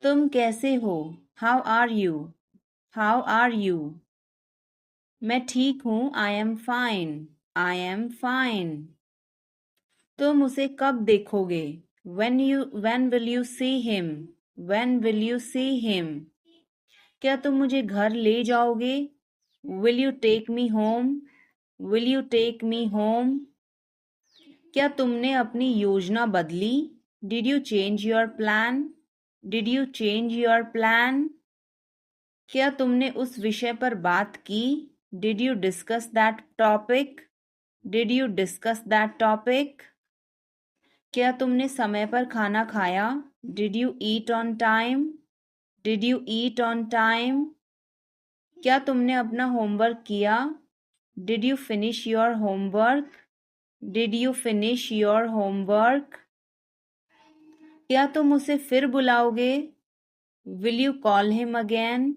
तुम कैसे हो? How are you? How are you? मैं ठीक हूँ। I am fine. I am fine. तुम उसे कब देखोगे? When will you see him? When will you see him? क्या तुम मुझे घर ले जाओगे? Will you take me home? Will you take me home? क्या तुमने अपनी योजना बदली? Did you change your plan? Did you change your plan? क्या तुमने उस विषय पर बात की? Did you discuss that topic? Did you discuss that topic? क्या तुमने समय पर खाना खाया? Did you eat on time? Did you eat on time? क्या तुमने अपना होमवर्क किया? Did you finish your homework? Did you finish your homework? क्या तुम उसे फिर बुलाओगे? Will you call him again?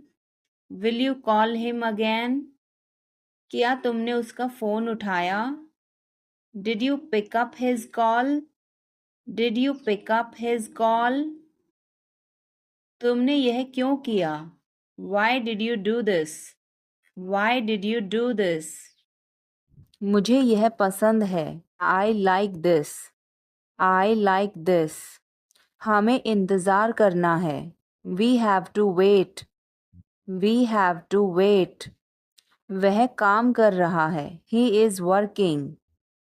Will you call him again? क्या तुमने उसका फोन उठाया? Did you pick up his call? Did you pick up his call? तुमने यह क्यों किया? Why did you do this? Why did you do this? मुझे यह पसंद है. I like this. I like this. हमें इंतज़ार करना है. We have to wait. We have to wait. वह काम कर रहा है. He is working.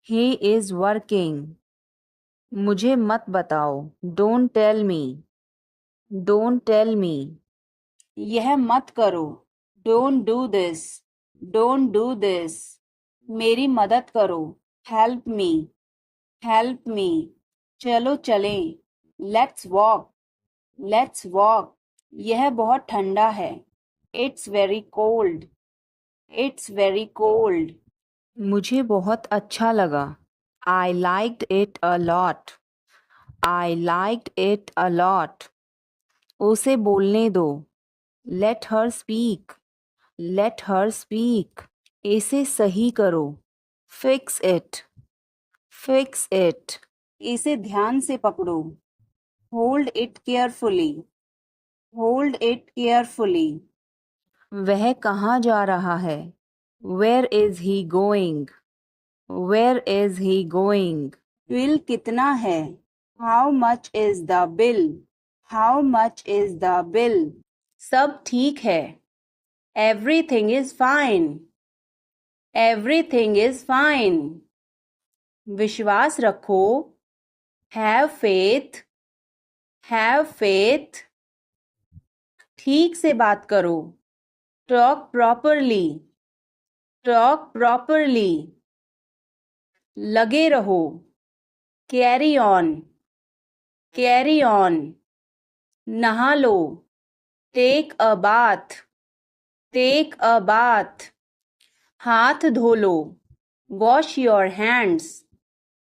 He is working. मुझे मत बताओ. Don't tell me. Don't tell me. यह मत करो. Don't do this. Don't do this. मेरी मदद करो. Help me. Help me. चलो चलें. Let's walk. Let's walk. यह बहुत ठंडा है. It's very cold. It's very cold. मुझे बहुत अच्छा लगा. I liked it a lot. I liked it a lot. उसे बोलने दो. Let her speak. Let her speak. इसे सही करो. Fix it. Fix it. इसे ध्यान से पकड़ो. Hold it carefully. Hold it carefully. वह कहाँ जा रहा है? Where is he going? Where is he going? Bill कितना है? How much is the bill? How much is the bill? सब ठीक है. Everything is fine. Everything is fine. विश्वास रखो. Have faith. Have faith. ठीक से बात करो. Talk properly. Talk properly. लगे रहो. Carry on. Carry on. नहा लो. Take a bath. Take a bath. हाथ धो लो. Wash your hands.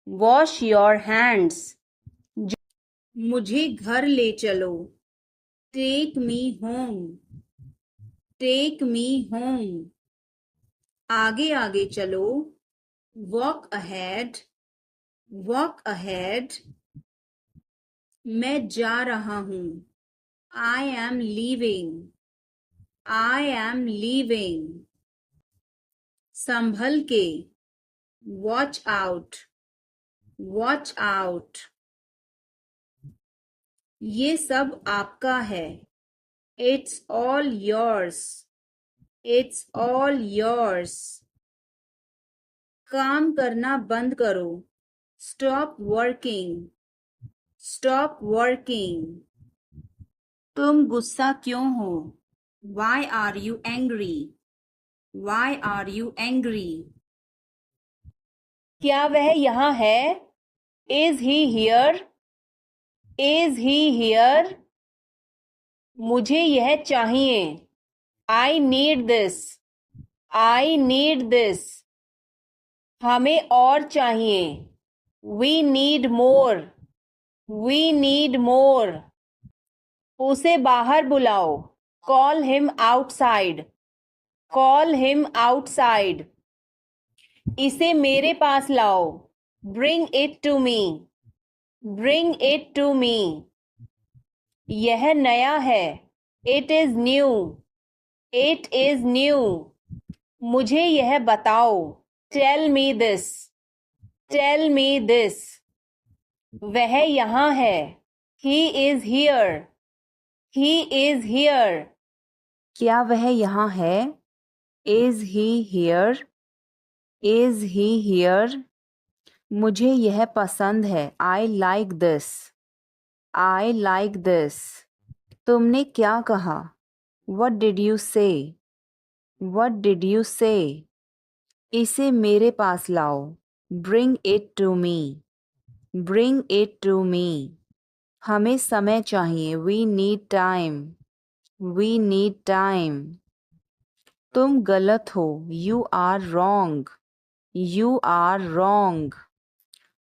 Wash your hands. मुझे घर ले चलो. Take me home. Take me home. आगे आगे चलो. Walk ahead. Walk ahead. मैं जा रहा हूँ. I am leaving. I am leaving. संभल के. Watch out. Watch out. ये सब आपका है. It's all yours. It's all yours. काम करना बंद करो. Stop working. Stop working. तुम गुस्सा क्यों हो? Why are you angry? Why are you angry? क्या वह यहाँ है? Is he here? Is he here? मुझे यह चाहिए. I need this. I need this. हमें और चाहिए. We need more. We need more. उसे बाहर बुलाओ. Call him outside. Call him outside. इसे मेरे पास लाओ. Bring it to me. Bring it to me. यह नया है. It is new. It is new. मुझे यह बताओ. Tell me this. Tell me this. वह यहाँ है. He is here. He is here. क्या वह यहाँ है? Is he here? Is he here? मुझे यह पसंद है. I like this. I like this. तुमने क्या कहा? What did you say? What did you say? इसे मेरे पास लाओ. Bring it to me. Bring it to me. हमें समय चाहिए. We need time. We need time. तुम गलत हो. You are wrong. You are wrong.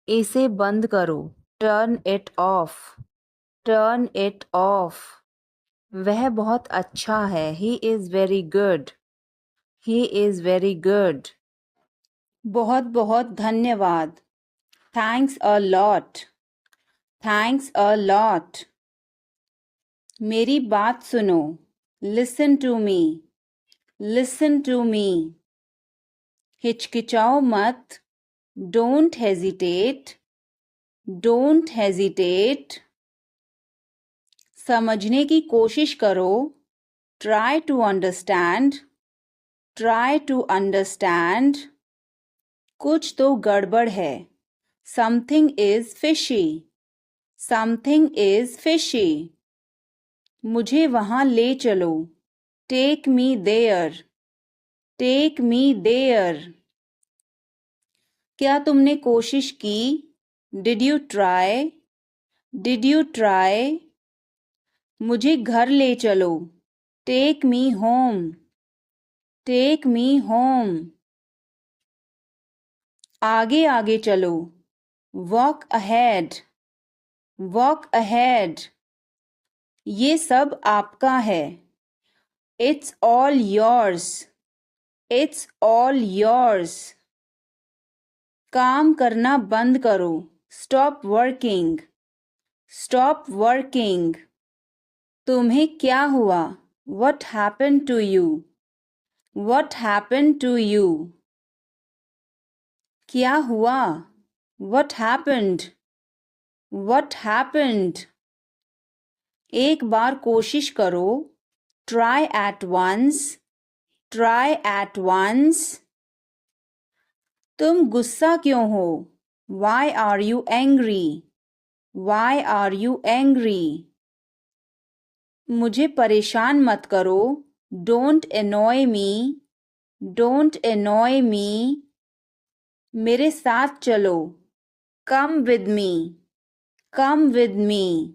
इसे बंद करो. Turn it off. Turn it off. वह बहुत अच्छा है. He is very good. He is very good. बहुत बहुत धन्यवाद. Thanks a lot. Thanks a lot. मेरी बात सुनो. Listen to me. Listen to me. हिचकिचाओ मत. Don't hesitate. Don't hesitate. समझने की कोशिश करो. Try to understand. Try to understand. कुछ तो गड़बड़ है. Something is fishy. Something is fishy. मुझे वहाँ ले चलो. Take me there. Take me there. क्या तुमने कोशिश की? Did you try? Did you try? मुझे घर ले चलो. Take me home. Take me home. आगे आगे चलो. Walk ahead. Walk ahead. ये सब आपका है. It's all yours. It's all yours. काम करना बंद करो. Stop working. Stop working. तुम्हें क्या हुआ? What happened to you? What happened to you? क्या हुआ? What happened? What happened? एक बार कोशिश करो. Try at once. Try at once. तुम गुस्सा क्यों हो? Why are you angry? Why are you angry? मुझे परेशान मत करो. Don't annoy me. Don't annoy me. मेरे साथ चलो. Come with me. Come with me.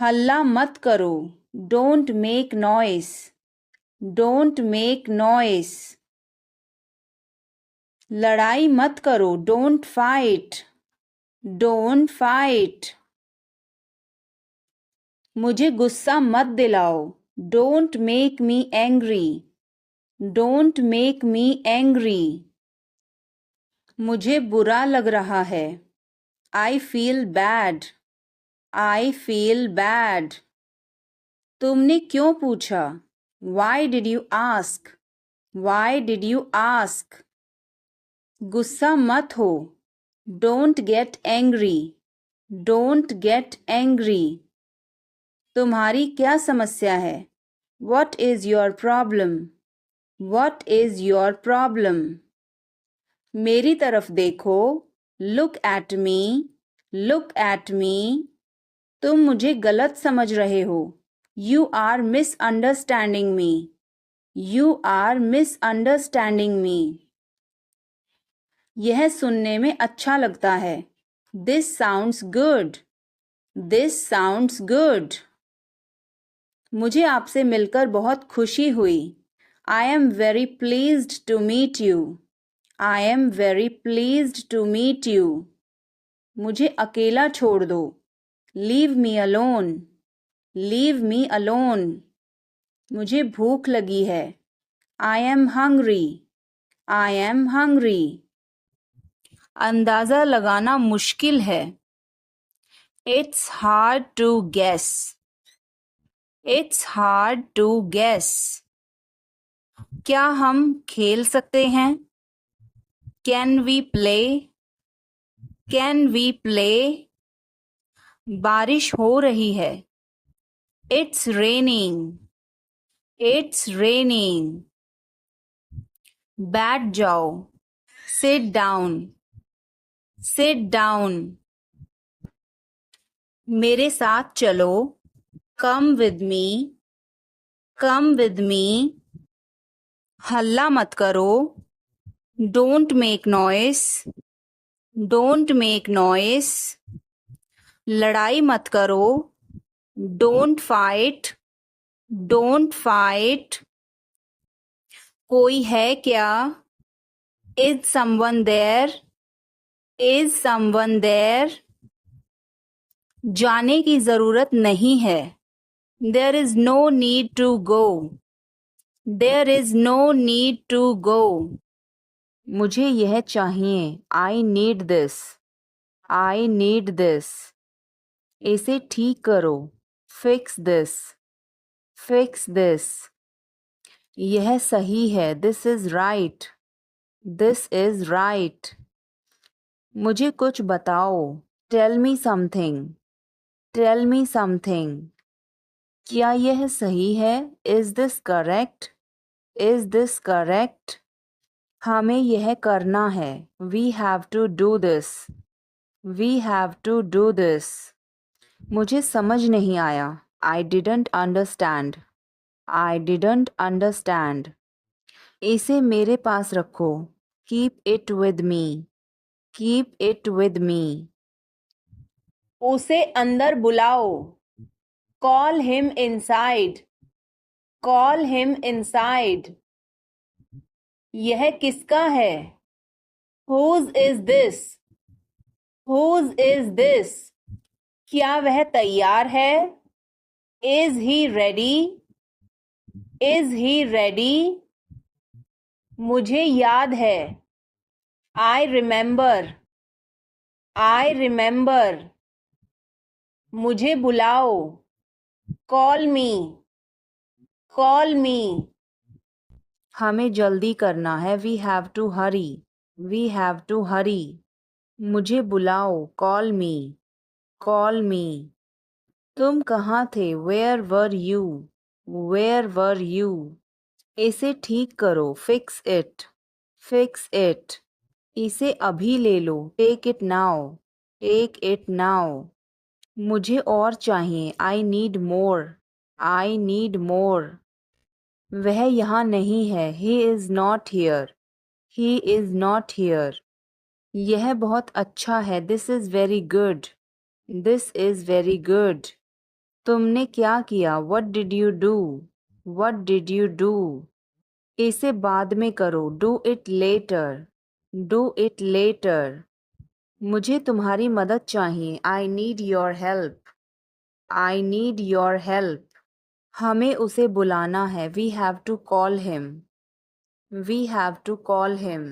हल्ला मत करो. Don't make noise. Don't make noise. लड़ाई मत करो. Don't fight. Don't fight. मुझे गुस्सा मत दिलाओ. Don't make me angry. Don't make me angry. मुझे बुरा लग रहा है. I feel bad. I feel bad. तुमने क्यों पूछा? Why did you ask? Why did you ask? गुस्सा मत हो. Don't get angry. Don't get angry. तुम्हारी क्या समस्या है? What is your problem? What is your problem? मेरी तरफ देखो. Look at me. Look at me. तुम मुझे गलत समझ रहे हो. You are misunderstanding me. You are misunderstanding me. यह सुनने में अच्छा लगता है. This sounds good. This sounds good. मुझे आपसे मिलकर बहुत खुशी हुई. I am very pleased to meet you. I am very pleased to meet you. मुझे अकेला छोड़ दो. Leave me alone. Leave me alone. मुझे भूख लगी है. I am hungry. I am hungry. अंदाज़ा लगाना मुश्किल है. It's hard to guess. It's hard to guess. क्या हम खेल सकते हैं? Can we play? Can we play? बारिश हो रही है. It's raining. It's raining. बैठ जाओ. Sit down. Sit down. मेरे साथ चलो. Come with me. Come with me. हल्ला मत करो. Don't make noise. Don't make noise. लड़ाई मत करो. Don't fight. Don't fight. कोई है क्या? Is someone there? Is someone there? जाने की जरूरत नहीं है. There is no need to go. There is no need to go. मुझे यह चाहिए. I need this. I need this. इसे ठीक करो. Fix this. Fix this. यह सही है. This is right. This is right. मुझे कुछ बताओ. Tell me something. Tell me something. क्या यह सही है? Is this correct? Is this correct? हमें यह करना है. We have to do this. We have to do this. मुझे समझ नहीं आया. I didn't understand. I didn't understand. इसे मेरे पास रखो. Keep it with me. Keep it with me. उसे अंदर बुलाओ. Call him inside. Call him inside. यह किसका है? Whose is this? Whose is this? क्या वह तैयार है? Is he ready? Is he ready? मुझे याद है. I remember. I remember. मुझे बुलाओ. Call me. Call me. हमें जल्दी करना है. We have to hurry. We have to hurry. मुझे बुलाओ. Call me. Call me. तुम कहाँ थे? Where were you? Where were you? इसे ठीक करो. Fix it. Fix it. इसे अभी ले लो. Take it now. Take it now. मुझे और चाहिए. I need more. I need more. वह यहाँ नहीं है. He is not here. He is not here. यह बहुत अच्छा है. This is very good. This is very good. तुमने क्या किया? What did you do? What did you do? इसे बाद में करो. Do it later. Do it later. मुझे तुम्हारी मदद चाहिए. I need your help. I need your help. हमें उसे बुलाना है. We have to call him. We have to call him.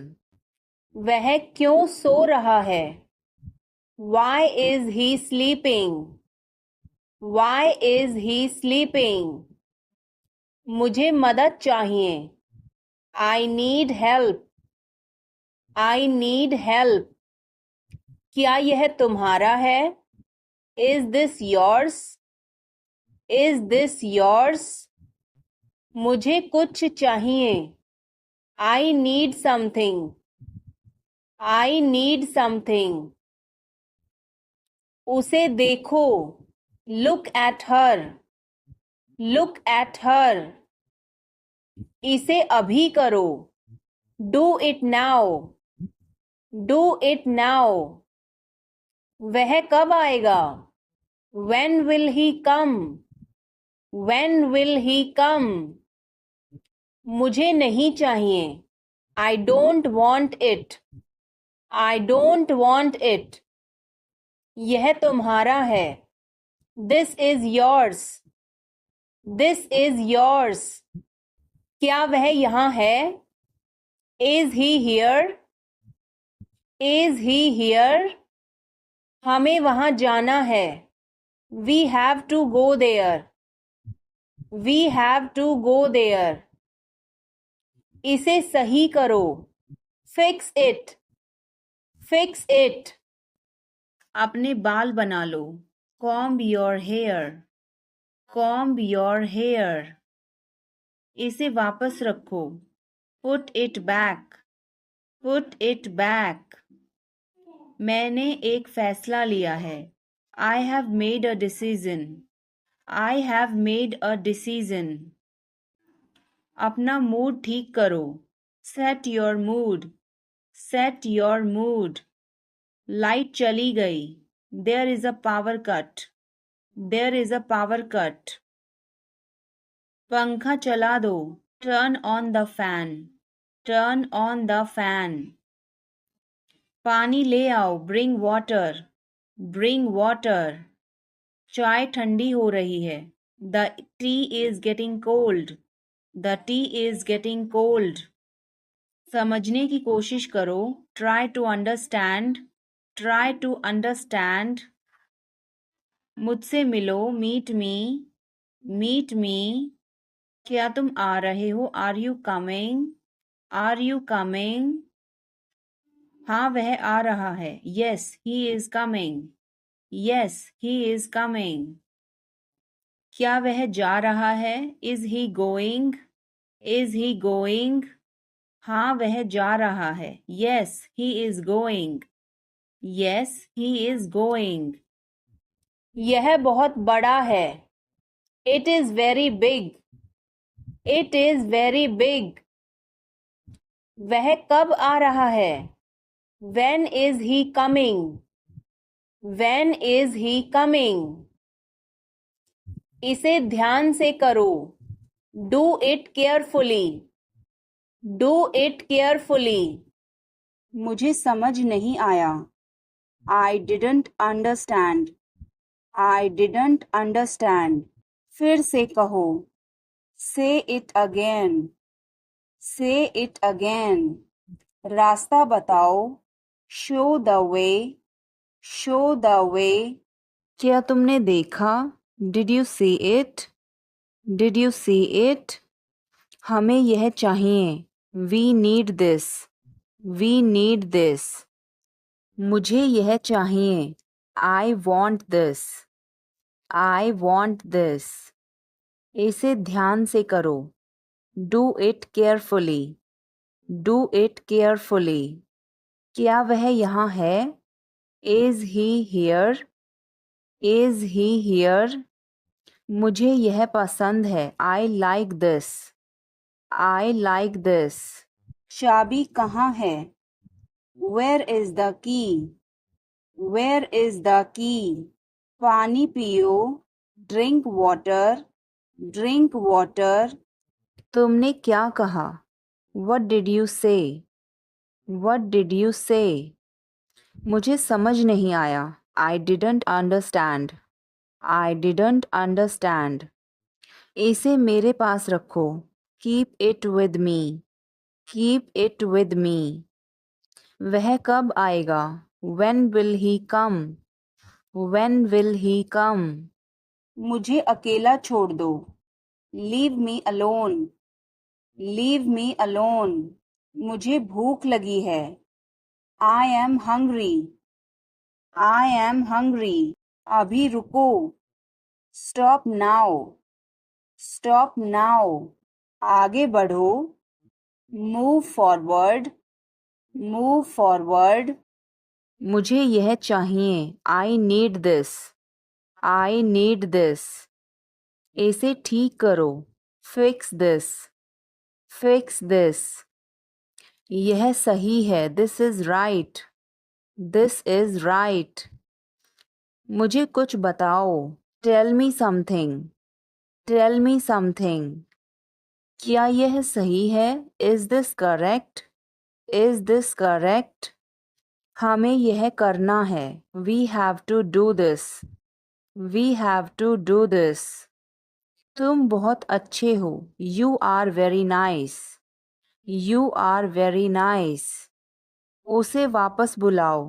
वह क्यों सो रहा है? Why is he sleeping? Why is he sleeping? मुझे मदद चाहिए. I need help. I need help. क्या यह तुम्हारा है? Is this yours? Is this yours? मुझे कुछ चाहिए. I need something. I need something. उसे देखो. Look at her. Look at her. इसे अभी करो. Do it now. Do it now. वह कब आएगा? When will he come? When will he come? मुझे नहीं चाहिए. I don't want it. I don't want it. यह तुम्हारा है. This is yours. This is yours. क्या वह यहाँ है? Is he here? Is he here? हमें वहाँ जाना है. We have to go there. We have to go there. इसे सही करो. Fix it. Fix it. अपने बाल बना लो. Comb your hair. Comb your hair. इसे वापस रखो. Put it back. Put it back. मैंने एक फैसला लिया है. I have made a decision. I have made a decision. अपना मूड ठीक करो. Set your mood. Set your mood. Light चली गई. There is a power cut. There is a power cut. पंखा चला दो. Turn on the fan. Turn on the fan. पानी ले आओ. Bring water. Bring water. चाय ठंडी हो रही है. The tea is getting cold. The tea is getting cold. समझने की कोशिश करो. Try to understand. Try to understand. मुझसे मिलो. Meet me. Meet me. क्या तुम आ रहे हो? Are you coming? Are you coming? हाँ वह आ रहा है. Yes, he is coming. Yes, he is coming. क्या वह जा रहा है? Is he going? Is he going? हाँ वह जा रहा है. Yes, he is going. Yes, he is going. यह बहुत बड़ा है. It is very big. It is very big. वह कब आ रहा है? When is he coming? When is he coming? इसे ध्यान से करो. Do it carefully. Do it carefully. मुझे समझ नहीं आया. I didn't understand. I didn't understand. फिर से कहो. Say it again. Say it again. रास्ता बताओ. Show the way. Show the way. क्या तुमने देखा? Did you see it? Did you see it? हमें यह चाहिए. We need this. We need this. मुझे यह चाहिए. I want this. I want this. इसे ध्यान से करो. Do it carefully. Do it carefully. क्या वह यहाँ है? Is he here? Is he here? मुझे यह पसंद है. I like this. I like this. चाबी कहाँ है? Where is the key? Where is the key? पानी पियो. Drink water. Drink water. तुमने क्या कहा? What did you say? What did you say? मुझे समझ नहीं आया. I didn't understand. I didn't understand. इसे मेरे पास रखो. Keep it with me. Keep it with me. वह कब आएगा? When will he come? When will he come? मुझे अकेला छोड़ दो. Leave me alone. Leave me alone. मुझे भूख लगी है. I am hungry. I am hungry. अभी रुको. Stop now. Stop now. आगे बढ़ो. Move forward. Move forward. मुझे यह चाहिए. I need this. I need this. इसे ठीक करो. Fix this. Fix this. यह सही है. This is right. This is right. मुझे कुछ बताओ. Tell me something. Tell me something. क्या यह सही है? Is this correct? Is this correct? हमें यह करना है. We have to do this. We have to do this. तुम बहुत अच्छे हो. You are very nice. You are very nice. उसे वापस बुलाओ.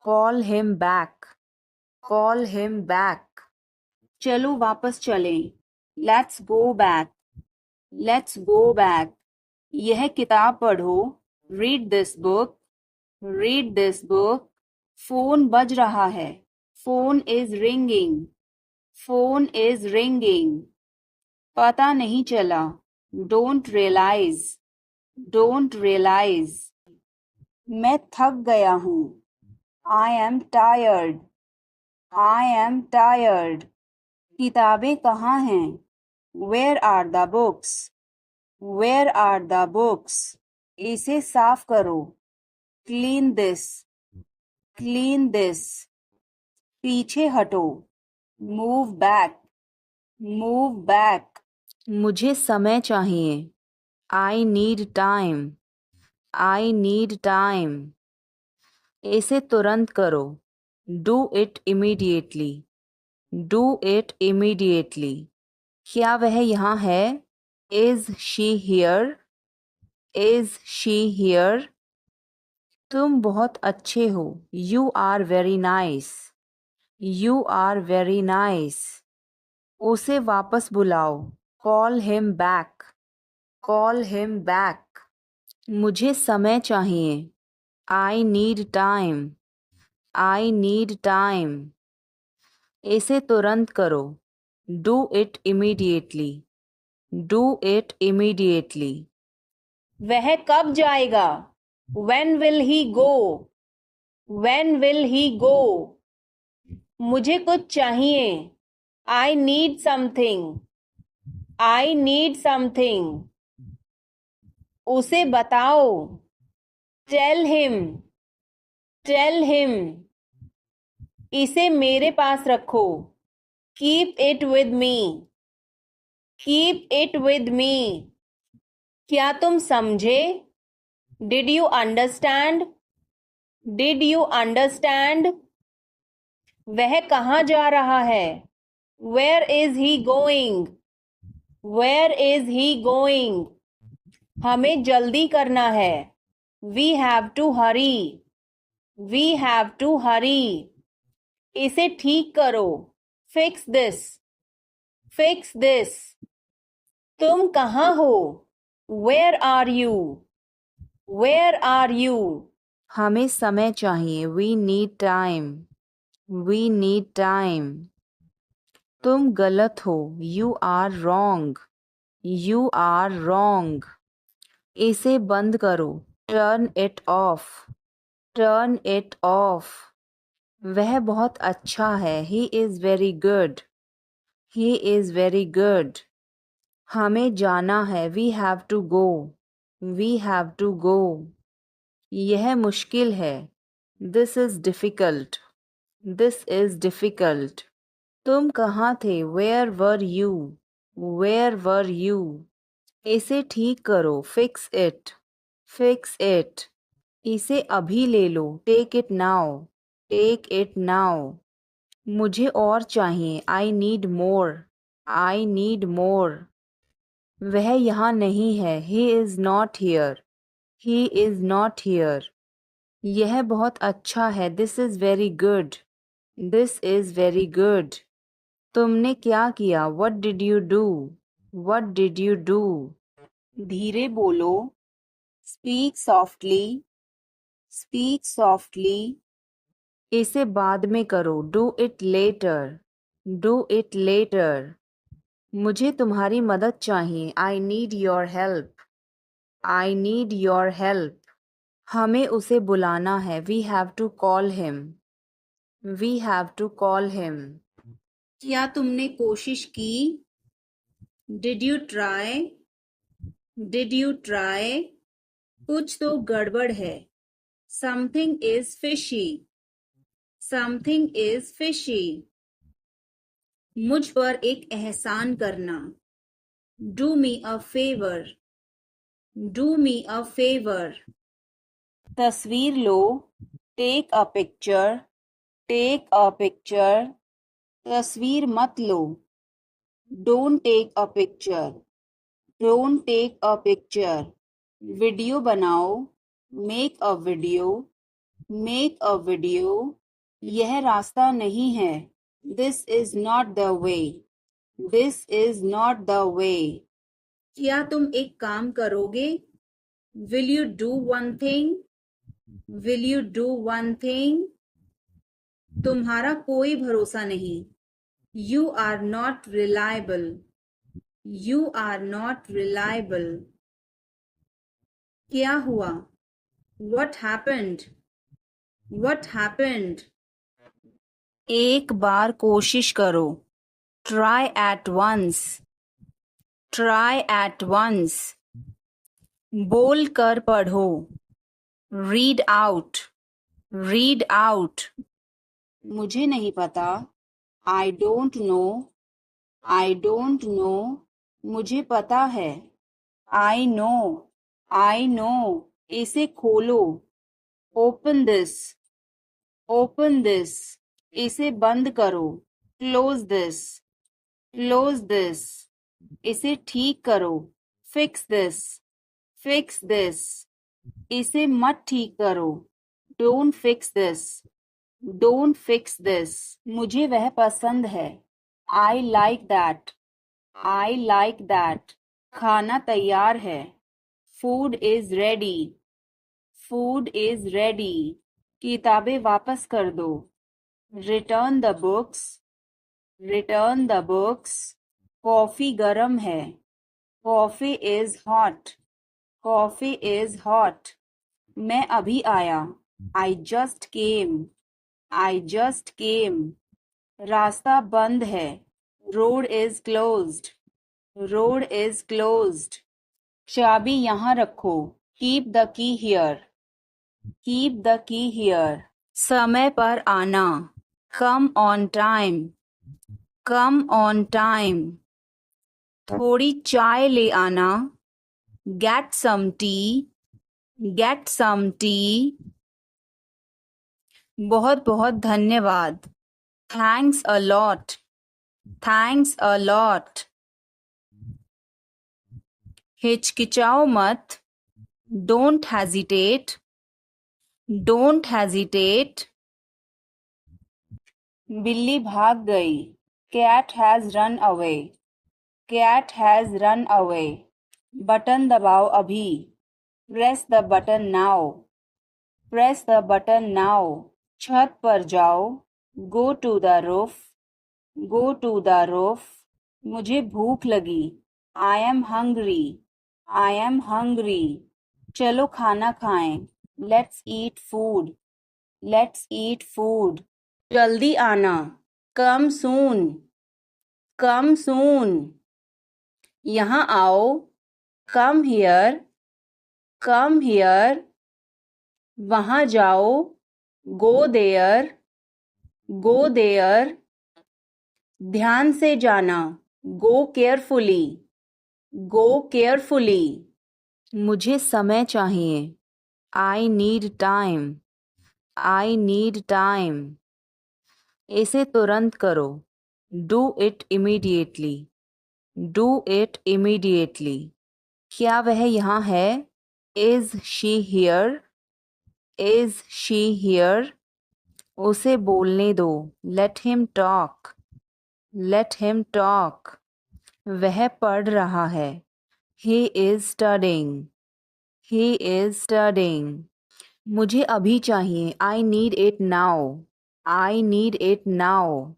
Call him back. Call him back. चलो वापस चलें। Let's go back. Let's go back. यह किताब पढ़ो। Read this book. Read this book. Phone बज रहा है। Phone is ringing. Phone is ringing. पता नहीं चला। Don't realise. Don't realise. मैं थक गया हूँ। I am tired. I am tired. किताबें कहाँ हैं? Where are the books? Where are the books? इसे साफ करो। Clean this. Clean this. पीछे हटो। Move back. Move back. मुझे समय चाहिए। I need time. I need time. इसे तुरंत करो। Do it immediately. Do it immediately. क्या वह यहाँ है? Is she here? Is she here? तुम बहुत अच्छे हो। You are very nice. You are very nice. उसे वापस बुलाओ। Call him back. Call him back. मुझे समय चाहिए। I need time. I need time. इसे तुरंत करो। Do it immediately. Do it immediately. वह कब जाएगा? When will he go? When will he go? मुझे कुछ चाहिए। I need something. I need something. उसे बताओ। Tell him. Tell him. इसे मेरे पास रखो। Keep it with me. Keep it with me. क्या तुम समझे? Did you understand? Did you understand? वह कहाँ जा रहा है? Where is he going? Where is he going? हमें जल्दी करना है। We have to hurry. We have to hurry. इसे ठीक करो। Fix this. Fix this. तुम कहाँ हो? Where are you? Where are you? हमें समय चाहिए। We need time. We need time. तुम गलत हो। You are wrong. You are wrong. इसे बंद करो। Turn it off. Turn it off. वह बहुत अच्छा है। He is very good. He is very good. हमें जाना है। We have to go. We have to go. यह मुश्किल है। This is difficult. This is difficult. तुम कहाँ थे? Where were you? Where were you? इसे ठीक करो। Fix it. Fix it. इसे अभी ले लो। Take it now. Take it now. मुझे और चाहिए। I need more. I need more. वह यहाँ नहीं है। He is not here. He is not here. यह बहुत अच्छा है। This is very good. This is very good. तुमने क्या किया? What did you do? What did you do? धीरे बोलो। Speak softly. Speak softly. इसे बाद में करो। Do it later. Do it later. मुझे तुम्हारी मदद चाहिए। I need your help. I need your help. हमें उसे बुलाना है। We have to call him. We have to call him. क्या तुमने कोशिश की? Did you try? Did you try? कुछ तो गड़बड़ है। Something is fishy. Something is fishy. मुझ पर एक एहसान करना। Do me a favor. Do me a favor. तस्वीर लो। Take a picture. Take a picture. तस्वीर मत लो। Don't take a picture. Don't take a picture. Video बनाओ। Make a video. Make a video. यह रास्ता नहीं है। This is not the way. This is not the way. क्या तुम एक काम करोगे? Will you do one thing? Will you do one thing? तुम्हारा कोई भरोसा नहीं. You are not reliable. You are not reliable. क्या हुआ? What happened? What happened? एक बार कोशिश करो. Try at once. Try at once. बोल कर पढ़ो. Read out. Read out. मुझे नहीं पता. I don't know. I don't know. मुझे पता है. I know. I know. इसे खोलो. Open this. Open this. इसे बंद करो. Close this. Close this. इसे ठीक करो. Fix this. Fix this. इसे मत ठीक करो. Don't fix this. Don't fix this. मुझे वह पसंद है. I like that. I like that. खाना तैयार है. Food is ready. Food is ready. किताबें वापस कर दो. Return the books. Return the books. Coffee गरम है. Coffee is hot. Coffee is hot. मैं अभी आया. I just came. I just came. रास्ता बंद है. Road is closed. Road is closed. चाबी यहाँ रखो. Keep the key here. Keep the key here. समय पर आना. Come on time. Come on time. थोड़ी चाय ले आना. Get some tea. Get some tea. बहुत बहुत धन्यवाद. Thanks a lot. Thanks a lot. हिचकिचाओ मत. Don't hesitate. Don't hesitate. बिल्ली भाग गई. Cat has run away. Cat has run away. Button दबाओ अभी. Press the button now. Press the button now. छत पर जाओ. Go to the roof. Go to the roof. मुझे भूख लगी. I am hungry. I am hungry. चलो खाना खाएं. Let's eat food. Let's eat food. जल्दी आना. Come soon. Come soon. यहाँ आओ. Come here. Come here. वहाँ जाओ. Go there. Go there. ध्यान से जाना. Go carefully. Go carefully. मुझे समय चाहिए. I need time. I need time. इसे तुरंत करो. Do it immediately. Do it immediately. क्या वह यहाँ है? Is she here? Is she here? उसे बोलने दो. Let him talk. Let him talk. वह पढ़ रहा है. He is studying. He is studying. मुझे अभी चाहिए. I need it now. I need it now.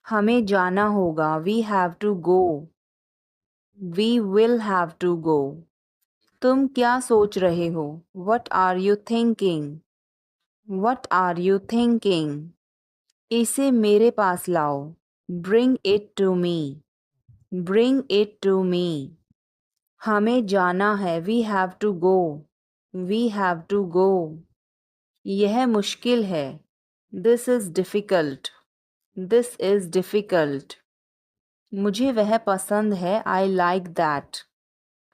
हमें जाना होगा. We have to go. We will have to go. तुम क्या सोच रहे हो? What are you thinking? What are you thinking? इसे मेरे पास लाओ. Bring it to me. Bring it to me. हमें जाना है. We have to go. We have to go. यह मुश्किल है. This is difficult. This is difficult. मुझे वह पसंद है. I like that.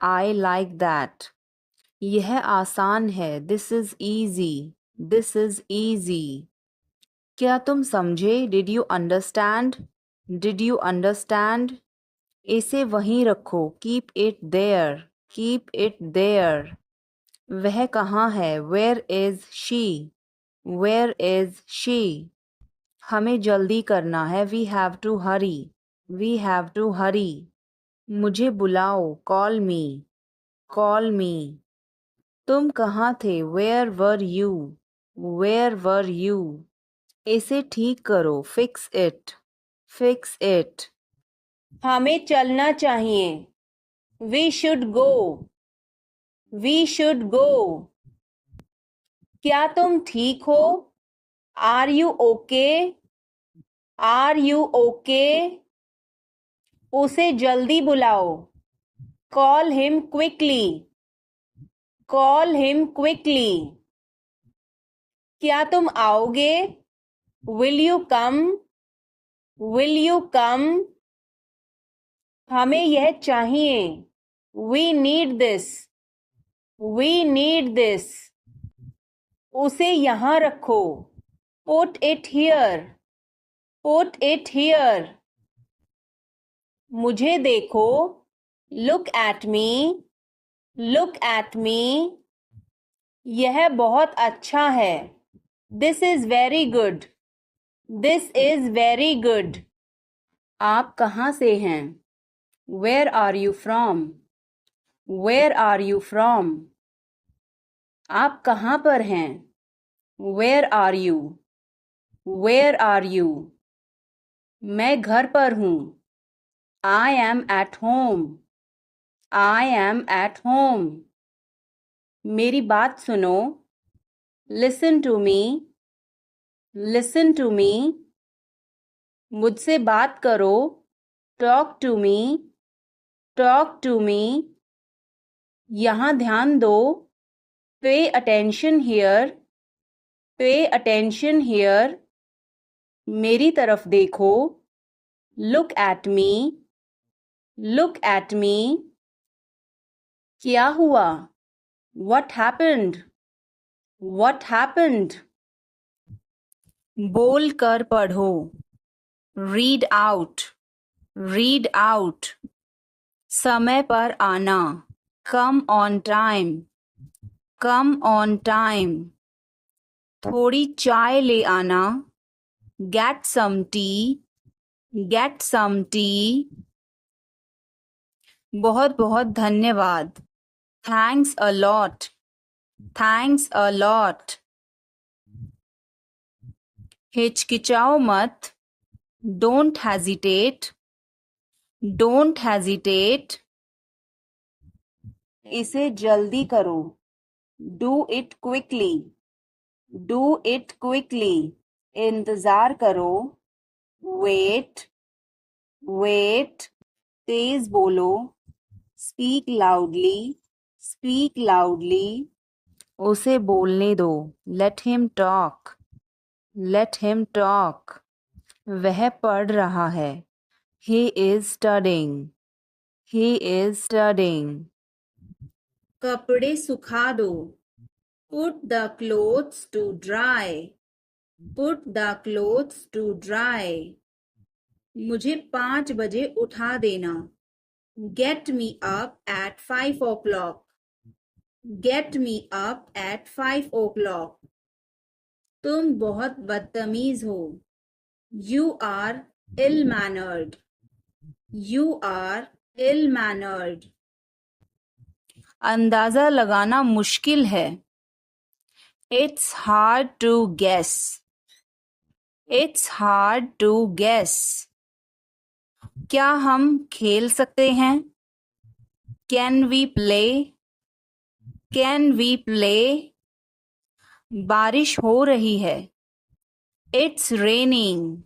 I like that. यह आसान है. This is easy. This is easy. क्या तुम समझे? Did you understand? Did you understand? इसे वहीं रखो. Keep it there. Keep it there. वह कहाँ है? Where is she? Where is she? हमें जल्दी करना है, we have to hurry, we have to hurry. मुझे बुलाओ, कॉल मी, कॉल मी। तुम कहाँ थे, where were you, where were you. इसे ठीक करो, फिक्स इट, फिक्स इट। हमें चलना चाहिए, we should go, we should go. क्या तुम ठीक हो, are you okay, are you okay. उसे जल्दी बुलाओ, call him quickly, call him quickly. क्या तुम आओगे, will you come, will you come. हमें यह चाहिए, we need this, we need this. उसे यहाँ रखो, put it here, put it here. मुझे देखो, look at me, look at me. यह बहुत अच्छा है, this is very good, this is very good. आप कहाँ से हैं, where are you from, where are you from. आप कहाँ पर हैं, where are you, where are you. मैं घर पर हूँ, I am at home, I am at home. मेरी बात सुनो, listen to me, listen to me. मुझसे बात करो, talk to me, talk to me. यहाँ ध्यान दो, pay attention here, pay attention here. मेरी तरफ देखो, look at me, look at मी। क्या हुआ, व्हाट हैपेंड, व्हाट हैपेंड। बोल कर पढ़ो, रीड आउट, रीड आउट। समय पर आना, come on time, come on time. थोड़ी चाय ले आना, get some tea, get some tea. बहुत बहुत धन्यवाद, thanks a lot, thanks a lot. हिचकिचाओ मत, डोंट हेजिटेट, डोंट हेजिटेट। इसे जल्दी करो, do it quickly, do it quickly. इंतजार करो, वेट, वेट। तेज बोलो, स्पीक लाउडली, स्पीक लाउडली। उसे बोलने दो, let him talk, let him talk. वह पढ़ रहा है, he is studying, he is studying. कपड़े सुखा दो, put the clothes to dry, put the clothes to dry. मुझे 5 बजे उठा देना, get me up at 5 o'clock, get me up at 5 o'clock। तुम बहुत बदतमीज हो, you are ill mannered, you are ill mannered. अंदाजा लगाना मुश्किल है, it's hard to guess, it's hard to guess. क्या हम खेल सकते हैं, can we play, can we play. बारिश हो रही है, इट्स रेनिंग,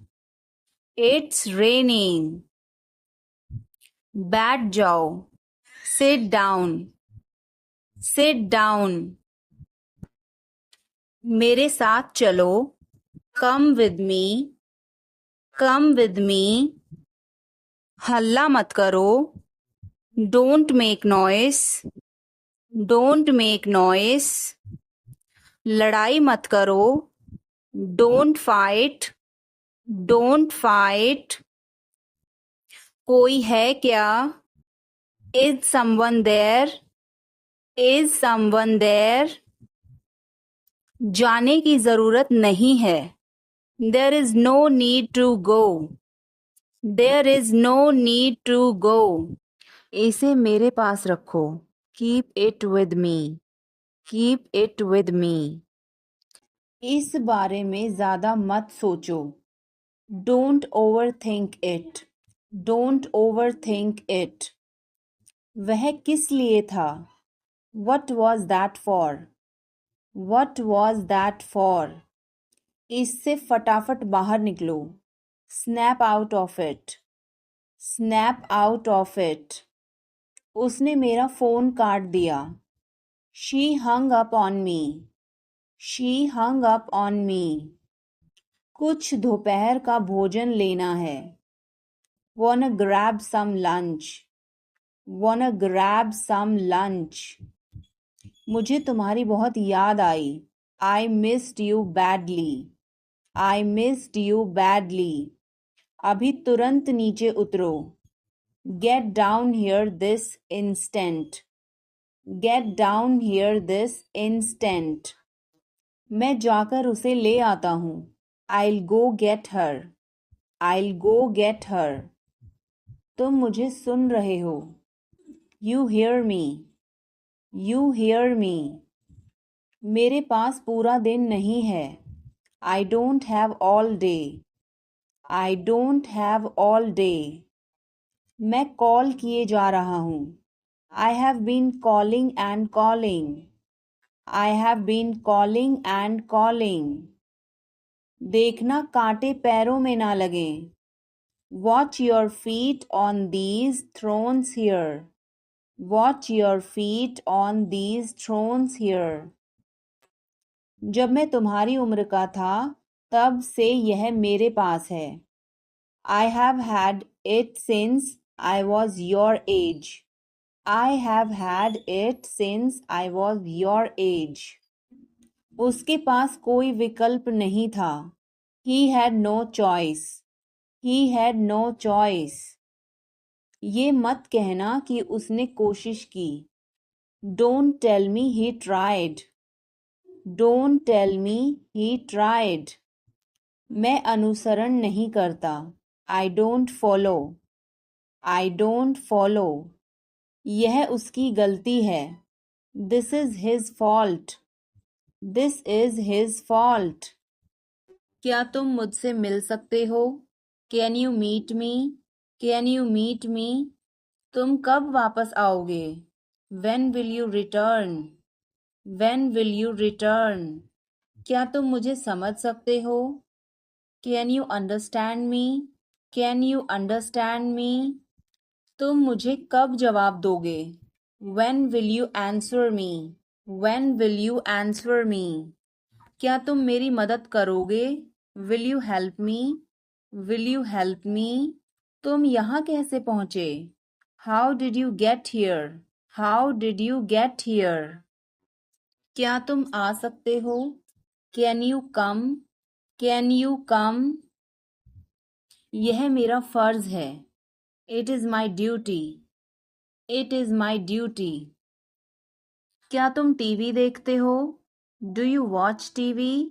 इट्स रेनिंग। बैठ जाओ, सिट डाउन, सिट डाउन। मेरे साथ चलो, come with me, come with me. हल्ला मत करो, don't make noise, don't make noise. लड़ाई मत करो, डोंट फाइट, डोंट फाइट। कोई है क्या, is someone there, is someone there. जाने की जरूरत नहीं है, There is no need to go. There is no need to go. इसे मेरे पास रखो. Keep it with me. Keep it with me. इस बारे में ज़्यादा मत सोचो. Don't overthink it. Don't overthink it. वह किस लिए था? What was that for? What was that for? इससे फटाफट बाहर निकलो. Snap out of it. Snap out of it. उसने मेरा फ़ोन काट दिया. She hung up on me. She hung up on me. कुछ दोपहर का भोजन लेना है. Wanna grab some lunch. Wanna grab some lunch. मुझे तुम्हारी बहुत याद आई. I missed you badly. I missed you badly. अभी तुरंत नीचे उतरो. Get down here this instant. Get down here this instant. मैं जाकर उसे ले आता हूँ. I'll go get her. I'll go get her. तुम मुझे सुन रहे हो. You hear me. You hear me. मेरे पास पूरा दिन नहीं है. I don't have all day. I don't have all day. मैं कॉल किए जा रहा हूँ. I have been calling and calling. I have been calling and calling. देखना कांटे पैरों में ना लगें. Watch your feet on these thrones here. Watch your feet on these thrones here. जब मैं तुम्हारी उम्र का था तब से यह मेरे पास है. I have had it since I was your age. I have had it since I was your age. उसके पास कोई विकल्प नहीं था. He had no choice. He had no choice. ये मत कहना कि उसने कोशिश की. Don't tell me he tried. Don't tell me he tried. मैं अनुसरण नहीं करता. I don't follow. I don't follow. यह उसकी गलती है. This is his fault. This is his fault. क्या तुम मुझसे मिल सकते हो? Can you meet me? Can you meet me? तुम कब वापस आओगे? When will you return? When will you return? क्या तुम मुझे समझ सकते हो? Can you understand me? Can you understand me? तुम मुझे कब जवाब दोगे? When will you answer me? When will you answer me? क्या तुम मेरी मदद करोगे? Will you help me? Will you help me? तुम यहाँ कैसे पहुँचे? How did you get here? How did you get here? क्या तुम आ सकते हो? Can you come? Can you come? यह मेरा फर्ज है. It is my duty. It is my duty. क्या तुम टीवी देखते हो? Do you watch TV?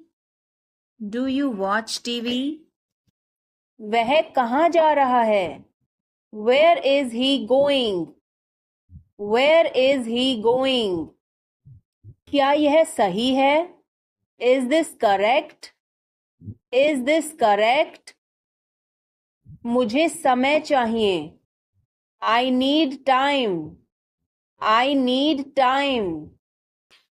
Do you watch TV? वह कहाँ जा रहा है? Where is he going? Where is he going? क्या यह सही है? Is this correct? Is this correct? मुझे समय चाहिए. I need time. I need time.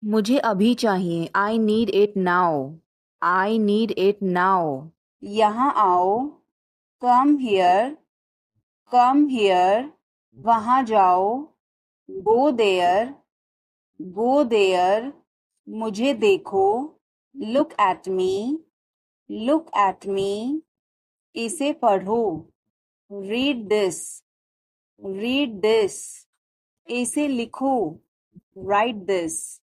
मुझे अभी चाहिए. I need it now. I need it now. यहाँ आओ. Come here. Come here. वहाँ जाओ. Go there. Go there. मुझे देखो. Look at me. Look at me. इसे पढ़ो. Read this. Read this. इसे लिखो. Write this.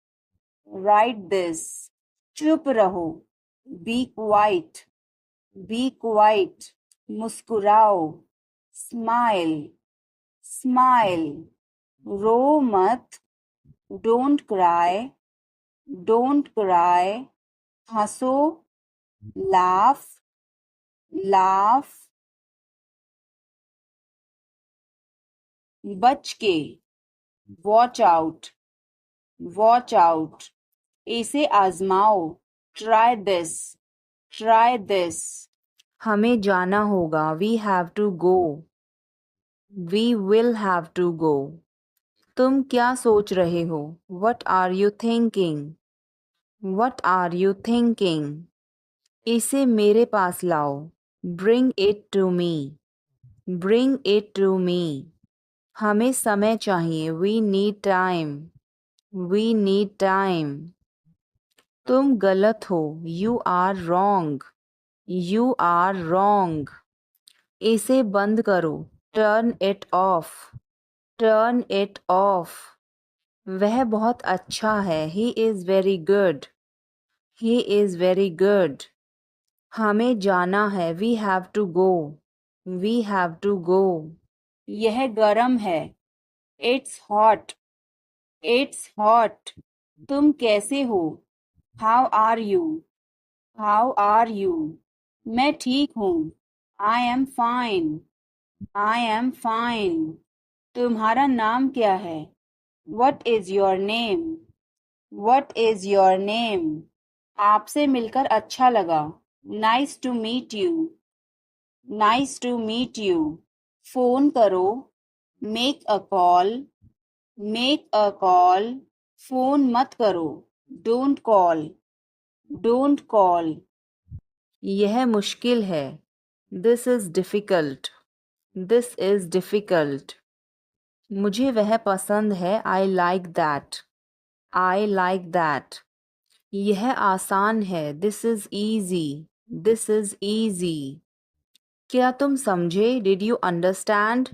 Write this. चुप रहो. Be quiet. Be quiet. मुस्कुराओ. Smile. Smile. रो मत. Don't cry. Don't cry. हंसो. Laugh. laugh, बच के, watch out, watch out, इसे आजमाओ, try this, try this, हमें जाना होगा, we have to go, we will have to go, तुम क्या सोच रहे हो, what are you thinking, what are you thinking, इसे मेरे पास लाओ, bring it to me, bring it to me, हमें समय चाहिए, we need time, we need time, तुम गलत हो, you are wrong, you are wrong, इसे बंद करो, turn it off, turn it off, वह बहुत अच्छा है, he is very good, he is very good, हमें जाना है, we have to go, we have to go, यह गरम है, it's hot, it's hot, तुम कैसे हो, how are you, how are you, मैं ठीक हूँ, I am fine, I am fine, तुम्हारा नाम क्या है, what is your name, what is your name, आपसे मिलकर अच्छा लगा, nice to meet you, nice to meet you, phone करो, make a call, make a call, phone मत करो, don't call, don't call, यह मुश्किल है, this is difficult, this is difficult, मुझे वह पसंद है, I like that, I like that, यह आसान है, this is easy, this is easy, क्या तुम समझे, did you understand,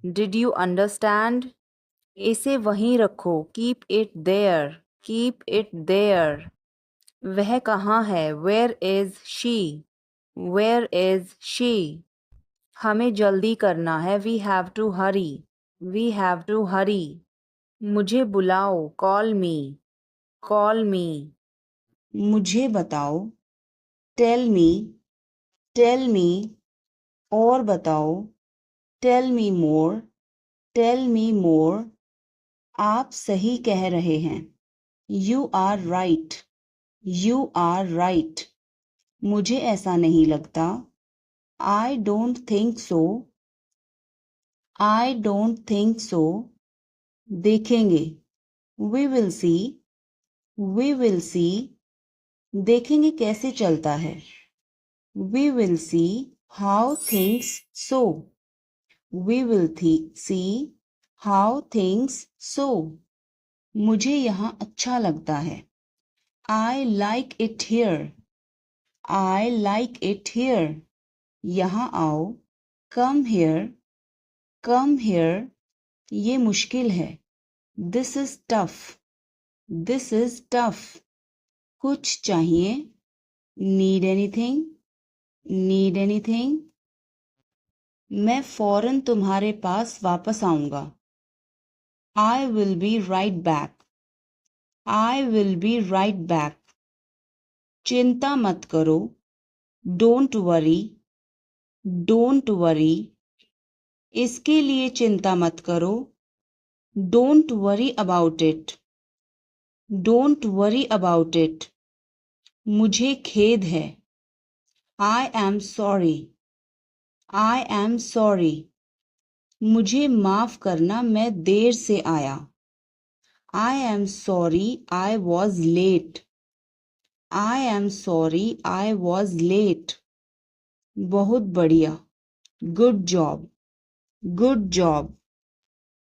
did you understand, इसे वहीं रखो, keep it there, keep it there, वह कहाँ है, where is she, where is she, हमें जल्दी करना है, we have to hurry, we have to hurry, मुझे बुलाओ, call me, call me, मुझे बताओ, tell me, tell me, और बताओ, tell me more, tell me more, आप सही कह रहे हैं, you are right, you are right, मुझे ऐसा नहीं लगता, I don't think so, I don't think so, देखेंगे, we will see, we will see, देखेंगे कैसे चलता है, we will see how things so, we will see how things so, मुझे यहाँ अच्छा लगता है, I like it here, I like it here, यहाँ आओ, come here, come here, ये मुश्किल है, this is tough, this is tough, कुछ चाहिए, need anything, need anything, मैं फौरन तुम्हारे पास वापस आऊंगा, I will be right back, I will be right back, चिंता मत करो, don't worry, don't worry, इसके लिए चिंता मत करो, don't worry about it, don't worry about it, मुझे खेद है, I am sorry, I am sorry, मुझे माफ करना, मैं देर से आया, I am sorry I was late, I am sorry I was late, बहुत बढ़िया, good job, good job,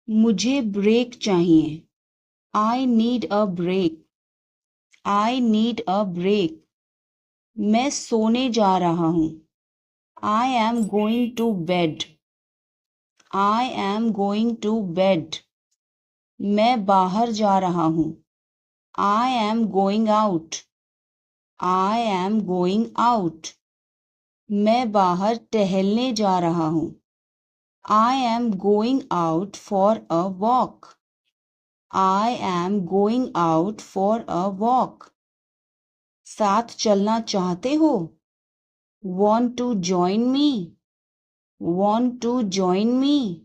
मुझे ब्रेक चाहिए, I need a break, I need a break, मैं सोने जा रहा हूँ, I am going to bed, I am going to bed, मैं बाहर जा रहा हूँ, I am going out, I am going out, मैं बाहर टहलने जा रहा हूँ, I am going out for a walk, I am going out for a walk, साथ चलना चाहते हो, Want to join me? Want to join me?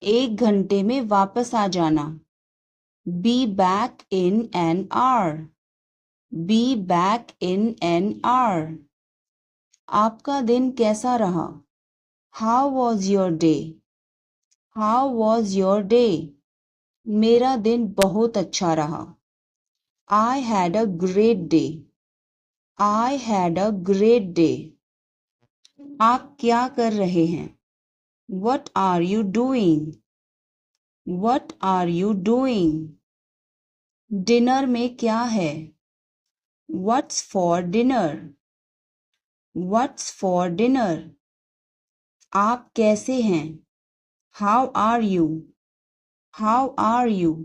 1 घंटे में वापस आ जाना. Be back in an hour. Be back in an hour. आपका दिन कैसा रहा? How was your day? How was your day? मेरा दिन बहुत अच्छा रहा. I had a great day. I had a great day. आप क्या कर रहे हैं? What are you doing? What are you doing? Dinner में क्या है? What's for dinner? What's for dinner? आप कैसे हैं? How are you? How are you?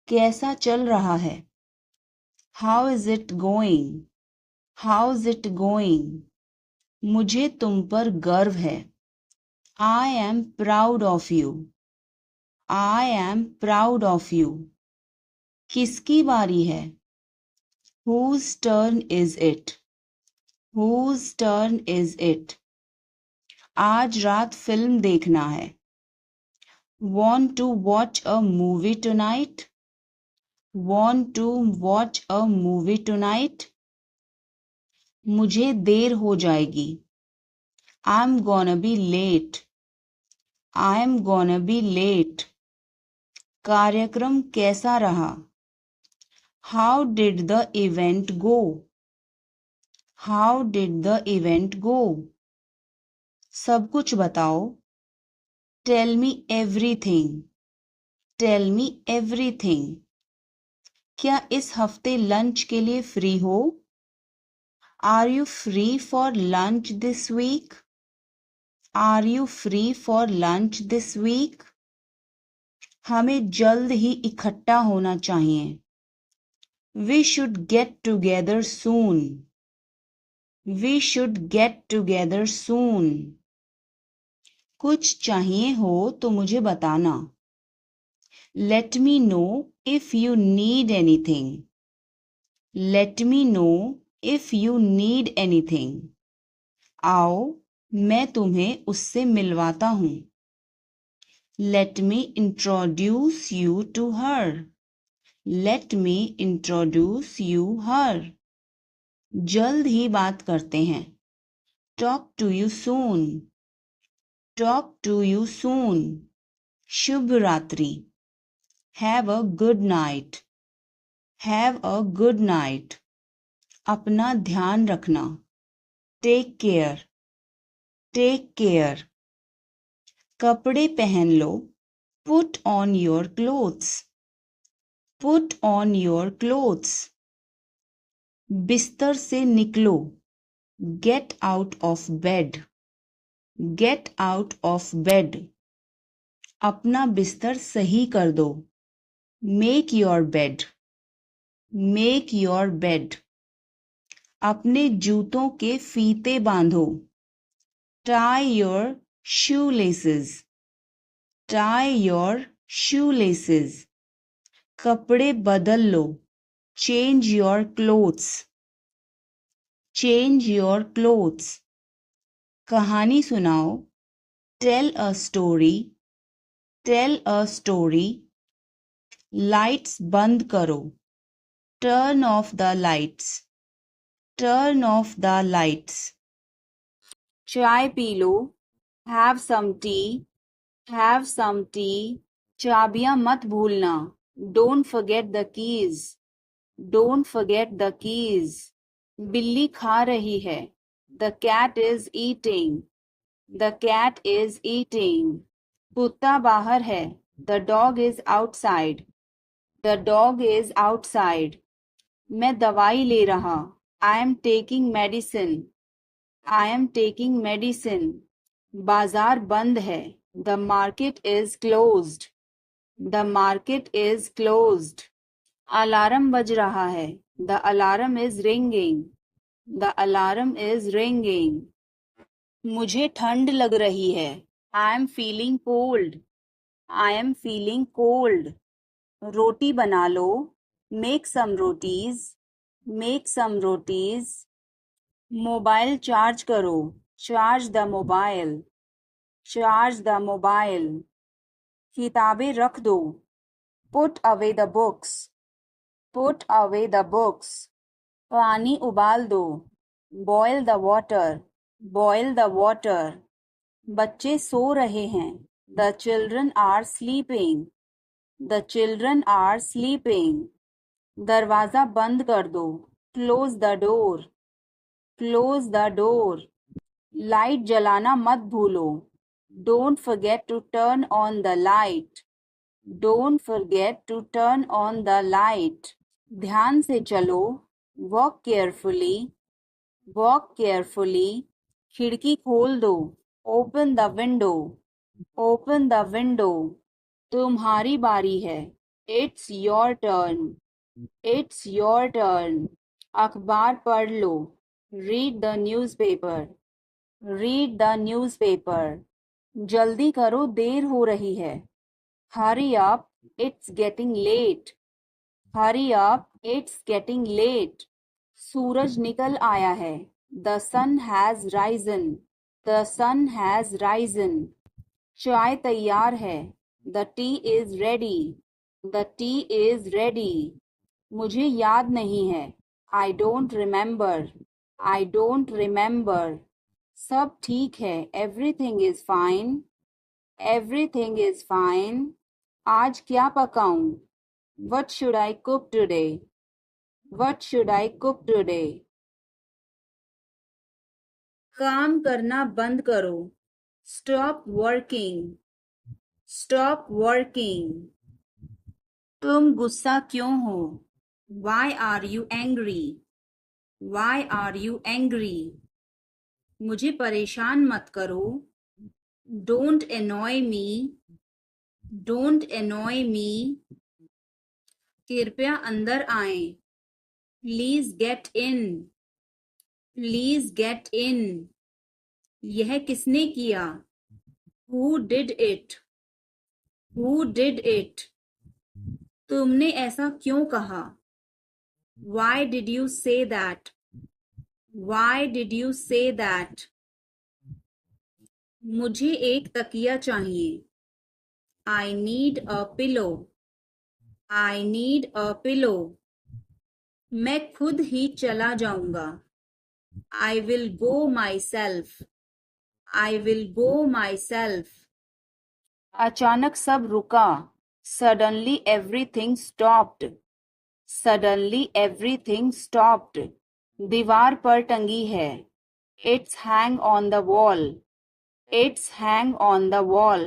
कैसा चल रहा है? How is it going? How's it going? मुझे तुम पर गर्व है. I am proud of you. I am proud of you. किसकी बारी है? Whose turn is it? Whose turn is it? आज रात फिल्म देखना है. Want to watch a movie tonight? Want to watch a movie tonight? मुझे देर हो जाएगी. I'm gonna be late. I'm gonna be late. कार्यक्रम कैसा रहा? How did the event go? How did the event go? सब कुछ बताओ. Tell me everything. Tell me everything. क्या इस हफ्ते लंच के लिए फ्री हो? Are you free for lunch this week? Are you free for lunch this week? हमें जल्द ही इकट्ठा होना चाहिए. We should get together soon. We should get together soon. कुछ चाहिए हो तो मुझे बताना. Let me know if you need anything. Let me know if you need anything. आओ मैं तुम्हें उससे मिलवाता हूँ. Let me introduce you to her. Let me introduce you her. जल्द ही बात करते हैं. Talk to you soon. Talk to you soon. शुभ रात्रि. Have a good night. Have a good night. अपना ध्यान रखना. Take care. Take care. कपड़े पहन लो. Put on your clothes. Put on your clothes. बिस्तर से निकलो. Get out of bed. Get out of bed. अपना बिस्तर सही कर दो. Make your bed. Make your bed. अपने जूतों के फीते बांधो. Tie your shoelaces. Tie your shoelaces. कपड़े बदल लो. Change your clothes. Change your clothes. कहानी सुनाओ. Tell a story. Tell a story. Lights बंद करो. Turn off the lights. Turn off the lights. चाय P low. Have some tea. Have some tea. चाबियां मत भूलना. Don't forget the keys. Don't forget the keys. बिल्ली खा रही है. The cat is eating. The cat is eating. कुत्ता बाहर है. The dog is outside. The dog is outside. मैं दवाई ले रहा. I am taking medicine. I am taking medicine. बाजार बंद है. The market is closed. The market is closed. Alarm बज रहा है. The alarm is ringing. The alarm is ringing. मुझे ठंड लग रही है. I am feeling cold. I am feeling cold. रोटी बना लो. Make some rotis. Make some rotis. Mobile charge करो, charge the mobile, charge the mobile. किताबें रख दो, put away the books, put away the books. पानी उबाल दो, boil the water, boil the water. बच्चे सो रहे हैं, the children are sleeping, the children are sleeping. दरवाज़ा बंद कर दो, close the door, close the door. Light जलाना मत भूलो, don't forget to turn on the light, don't forget to turn on the light. ध्यान से चलो, वॉक केयरफुली, वॉक केयरफुली। खिड़की खोल दो, open the window, open the window. तुम्हारी बारी है, it's your turn, it's your turn. अखबार पढ़ लो, read the newspaper, read the newspaper. जल्दी करो, देर हो रही है, hurry up, it's getting late, hurry up, it's getting late. सूरज निकल आया है, the sun has risen, the sun has risen. चाय तैयार है, the tea is ready, the tea is ready. मुझे याद नहीं है, I don't remember, I don't remember. सब ठीक है, everything is fine, everything is fine. आज क्या पकाऊं, what should I cook today, what should I cook today. काम करना बंद करो, स्टॉप वर्किंग, स्टॉप वर्किंग। तुम गुस्सा क्यों हो, why are you angry, why are you angry. मुझे परेशान मत करो, don't annoy me, don't annoy me. कृपया अंदर आए, please get in, please get in. यह किसने किया, who did it, who did it. तुमने ऐसा क्यों कहा, why did you say that, why did you say that. मुझे एक तकिया चाहिए, I need a pillow, I need a pillow. मैं खुद ही चला जाऊंगा, I will go myself, I will go myself. अचानक सब रुका, suddenly everything stopped, suddenly everything stopped. दीवार पर टंगी है, it's hang on the wall, it's hang on the wall.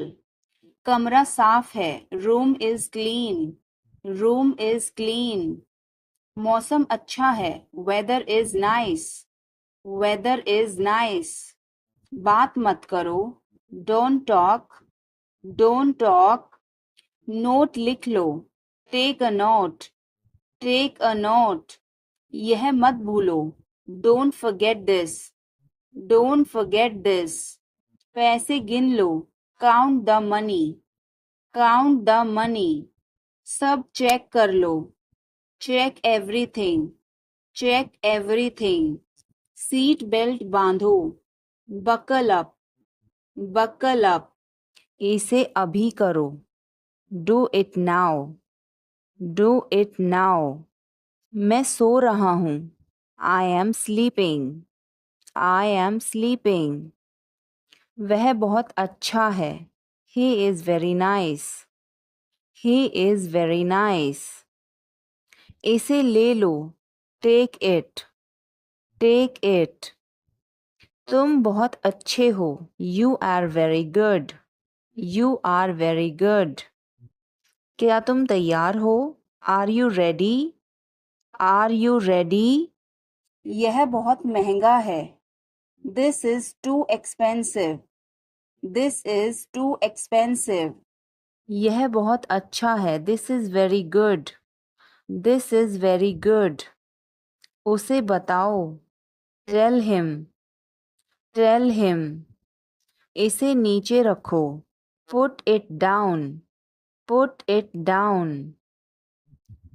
कमरा साफ है, room is clean, room is clean. मौसम अच्छा है, weather is nice, weather is nice. बात मत करो, don't talk, don't talk. Note लिख लो, take a note, take a note. यह मत भूलो, don't forget this, don't forget this. पैसे गिन लो, count the money, count the money. सब चेक कर लो, check everything, check everything. Seat belt बांधो, बकल अप, बकल अप। इसे अभी करो, do it now, do it now. मैं सो रहा हूँ, I am sleeping, I am sleeping. वह बहुत अच्छा है, he is very nice, he is very nice. इसे ले लो, टेक इट, टेक इट। तुम बहुत अच्छे हो, you are very good, you are very good. क्या तुम तैयार हो, are you ready, are you ready. यह बहुत महंगा है, this is too expensive, this is too expensive. यह बहुत अच्छा है, this is very good, this is very good. उसे बताओ, टेल हिम, टेल हिम। इसे नीचे रखो, put it down, put it down.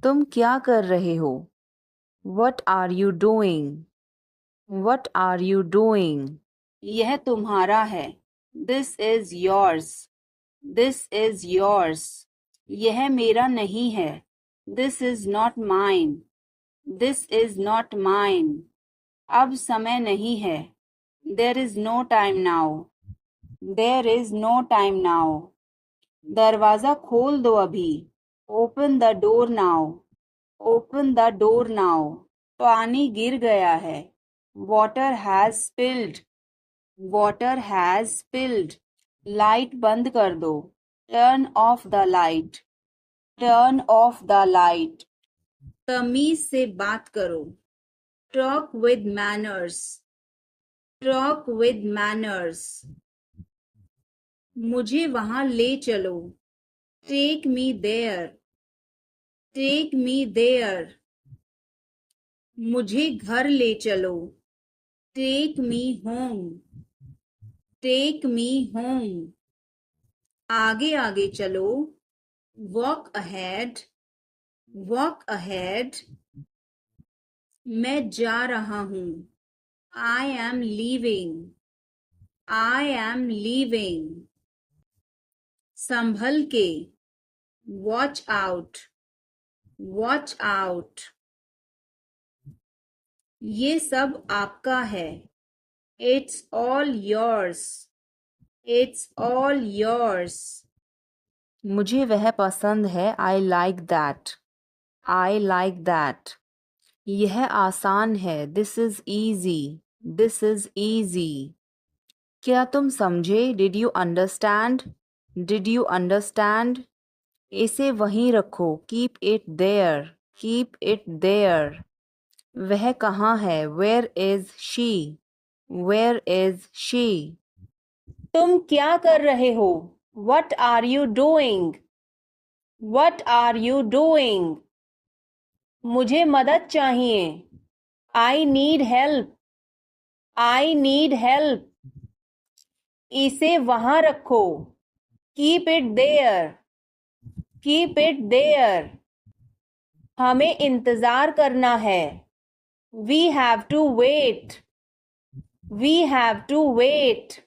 तुम क्या कर रहे हो, what are you doing, What are you doing? यह तुम्हारा है. This is yours. This is yours. यह मेरा नहीं है. This is not mine. This is not mine. अब समय नहीं है. There is no time now. There is no time now. दरवाजा खोल दो अभी. Open the door now. Open the door now. पानी गिर गया है. Water has spilled. Water has spilled. Light बंद कर दो. Turn off the light. Turn off the light. तमीज से बात करो. Talk with manners. Talk with manners. मुझे वहां ले चलो. Take me there. Take me there. मुझे घर ले चलो. Take me home. Take me home. आगे आगे चलो. Walk ahead. Walk ahead. मैं जा रहा हूँ. I am leaving. I am leaving. संभल के. Watch out. Watch out. ये सब आपका है. It's all yours. It's all yours. मुझे वह पसंद है. I like that. I like that. यह आसान है. This is easy. This is easy. क्या तुम समझे? Did you understand? Did you understand? इसे वहीं रखो. Keep it there. Keep it there. वह कहाँ है? Where is she? Where is she? तुम क्या कर रहे हो? What are you doing? What are you doing? मुझे मदद चाहिए. I need help. I need help. इसे वहां रखो. Keep it there. Keep it there. हमें इंतजार करना है. We have to wait. We have to wait.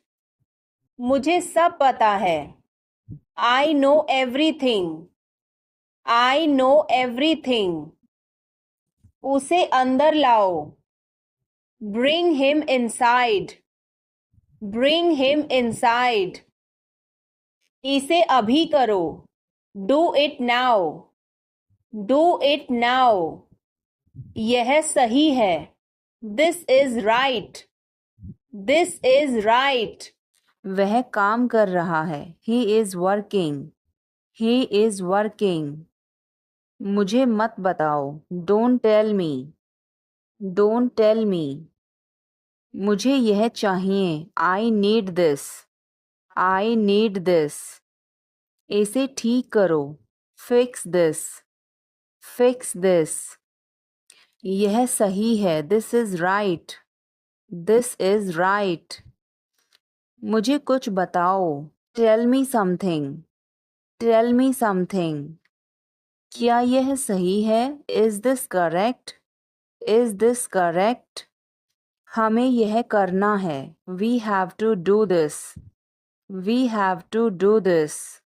मुझे सब पता है. I know everything. I know everything. उसे अंदर लाओ. Bring him inside. Bring him inside. इसे अभी करो. Do it now. Do it now. यह सही है. This is right. This is right. वह काम कर रहा है. He is working. He is working. मुझे मत बताओ. Don't tell me. Don't tell me. मुझे यह चाहिए. I need this. I need this. इसे ठीक करो. Fix this. Fix this. यह सही है. This is right. This is right. मुझे कुछ बताओ. Tell me something. Tell me something. क्या यह सही है? Is this correct? Is this correct? हमें यह करना है. We have to do this. We have to do this.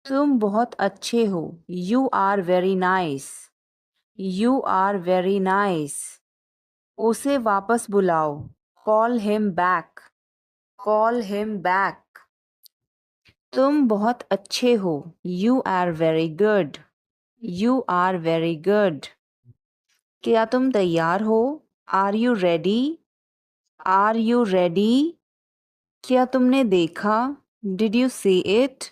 तुम बहुत अच्छे हो. You are very nice. You are very nice. उसे वापस बुलाओ. Call him back. Call him back. तुम बहुत अच्छे हो. You are very good. You are very good. क्या तुम तैयार हो? Are you ready? Are you ready? क्या तुमने देखा? Did you see it?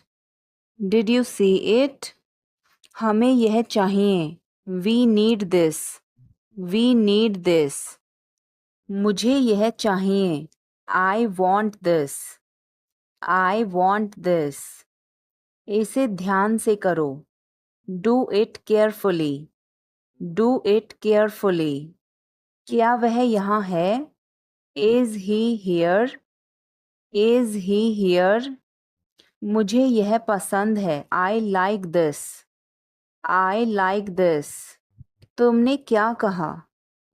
Did you see it? हमें यह चाहिए. We need this. We need this. मुझे यह चाहिए. I want this. I want this. इसे ध्यान से करो. Do it carefully. Do it carefully. क्या वह यहाँ है? Is he here? Is he here? मुझे यह पसंद है. I like this. I like this. तुमने क्या कहा?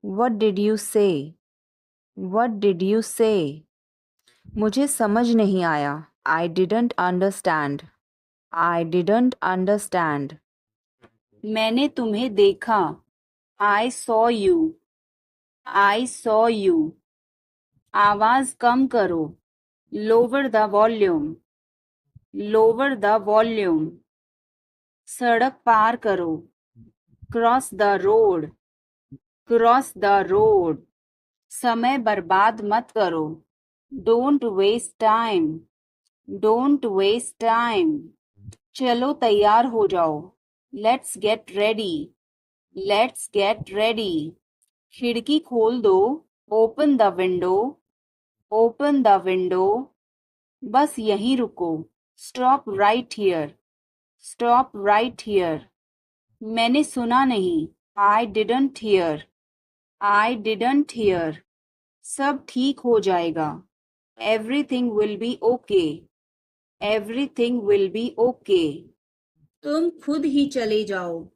What did you say? What did you say? मुझे समझ नहीं आया. I didn't understand. I didn't understand. मैंने तुम्हें देखा. I saw you. I saw you. आवाज कम करो. Lower the volume. Lower the volume. सड़क पार करो. Cross the road. Cross the road. समय बर्बाद मत करो. Don't waste time. Don't waste time. चलो तैयार हो जाओ. Let's get ready. Let's get ready. खिड़की खोल दो. Open the window. Open the window. बस यहीं रुको. Stop right here. Stop right here. मैंने सुना नहीं. I didn't hear. I didn't hear. सब ठीक हो जाएगा. Everything will be okay. Everything will be okay. तुम खुद ही चले जाओ.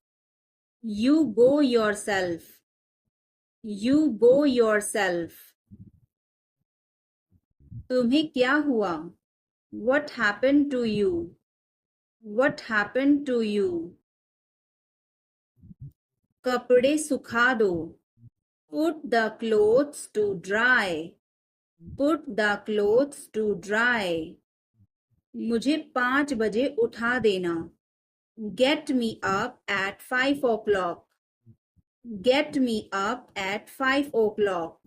You go yourself. You go yourself. तुम्हें क्या हुआ? What happened to you? What happened to you? कपड़े सुखा दो. Put the clothes to dry. Put the clothes to dry. मुझे 5 बजे उठा देना. Get me up at 5 o'clock. Get me up at 5 o'clock.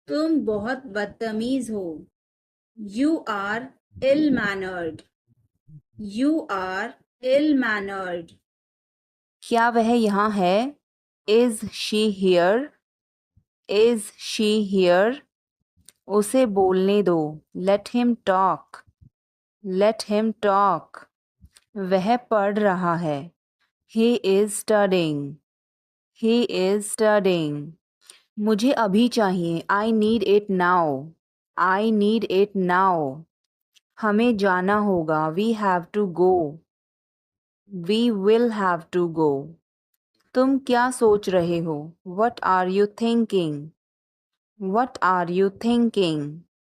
तुम बहुत बदतमीज हो. You are ill-mannered. You are ill-mannered. क्या वह यहाँ है? Is she here? Is she here? उसे बोलने दो. Let him talk. Let him talk. वह पढ़ रहा है. He is studying. He is studying. मुझे अभी चाहिए. I need it now. I need it now. हमें जाना होगा. We have to go. We will have to go. तुम क्या सोच रहे हो? What are you thinking? What are you thinking?